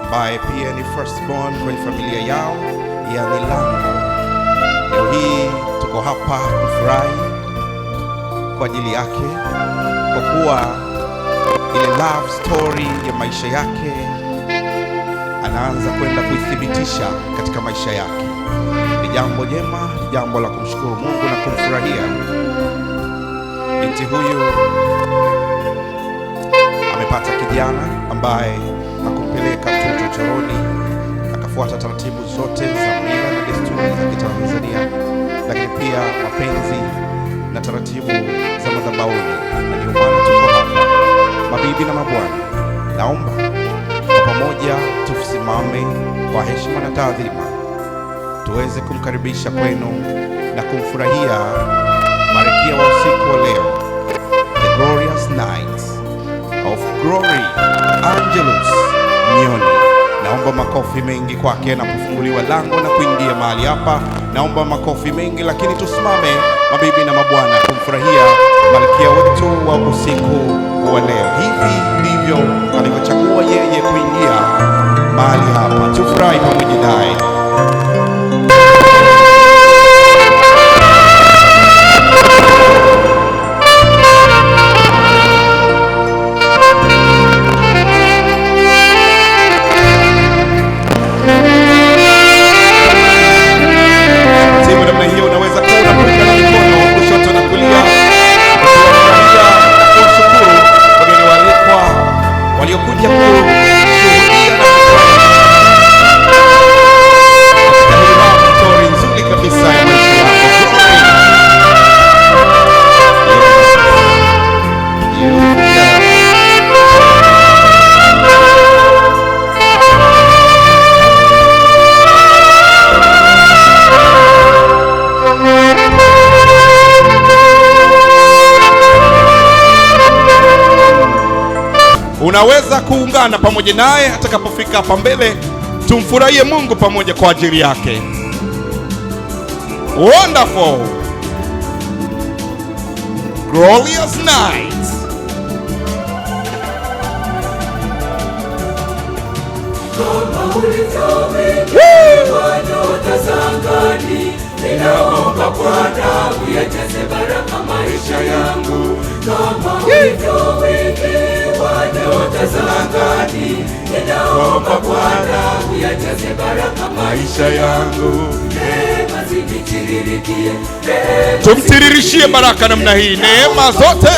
ambaye pia ni firstborn kwenye familia yao ya Nilango. Leo hii tuko hapa kufurahi kwa ajili yake, kwa kuwa ile love story ya maisha yake anaanza kwenda kuithibitisha katika maisha yake. Ni jambo jema, ni jambo la kumshukuru Mungu na kumfurahia. Binti huyu amepata kijana ambaye hakumpeleka mtoto choroni, akafuata taratibu zote za mila na desturi za Kitanzania, lakini pia mapenzi na taratibu za madhabahuni. Na ndio maana tuko hapa, mabibi na mabwana, naomba kwa pamoja tusimame kwa heshima na taadhima, tuweze kumkaribisha kwenu na kumfurahia Malkia wa usiku wa leo, the glorious night of glory, Angelus Nyoni. Naomba makofi mengi kwake anapofunguliwa lango na kuingia mahali hapa. Naomba makofi mengi, lakini tusimame mabibi na mabwana kumfurahia Malkia wetu wa usiku wa leo. Hivi ndivyo alivyochagua yeye kuingia mahali hapa. Tufurahi pamoja naye. Unaweza kuungana pamoja naye atakapofika hapa mbele. Tumfurahie Mungu pamoja kwa ajili yake. Wonderful, glorious night. Kama ulivyowekewa nyota za angani, ninaomba Bwana uyajaze baraka maisha yangu. Kama ulivyowekewa nyota za angani, ninaomba Bwana uyajaze baraka maisha yangu. Neema zinitiririshie, tumtiririshie baraka namna hii, neema zote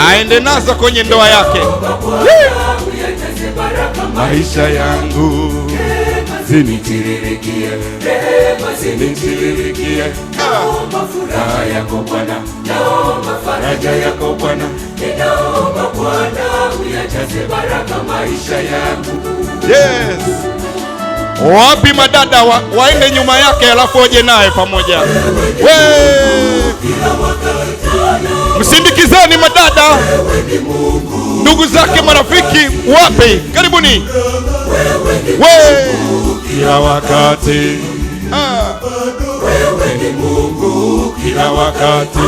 aende nazo kwenye ndoa yake. Maisha yangu zinitirikie, neema zinitirikie. Naomba furaha yako Bwana, naomba faraja yako Bwana, ninaomba Bwana uyajaze baraka maisha yangu. Yes. Wapi madada waende nyuma yake alafu waje naye pamoja. Msindikizeni madada, ndugu zake, marafiki, wapi? Karibuni. Kila wakati wewe ni Mungu, kila wakati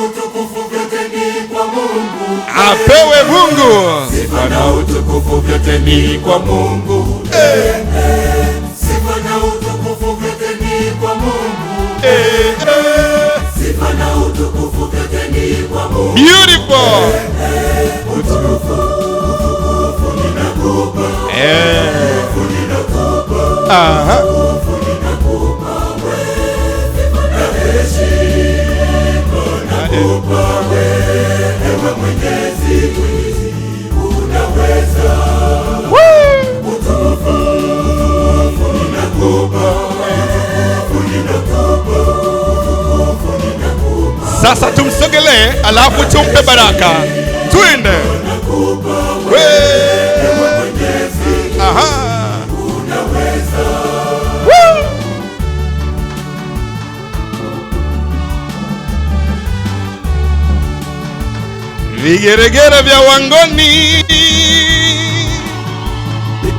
utukufu vyote ni kwa Mungu. Apewe Mungu sifa na utukufu vyote ni kwa Mungu. Sifa na utukufu vyote ni kwa Mungu. Sifa na utukufu vyote ni kwa Mungu. Beautiful. Utukufu ninakupa. Utukufu ninakupa. Ninakupa wewe na heshima nakupa wewe Mwenyezi, unaweza. Utukufu ninakupa. Sasa tumsogelee alafu tumpe baraka. Twende. Vigeregere vya wangoni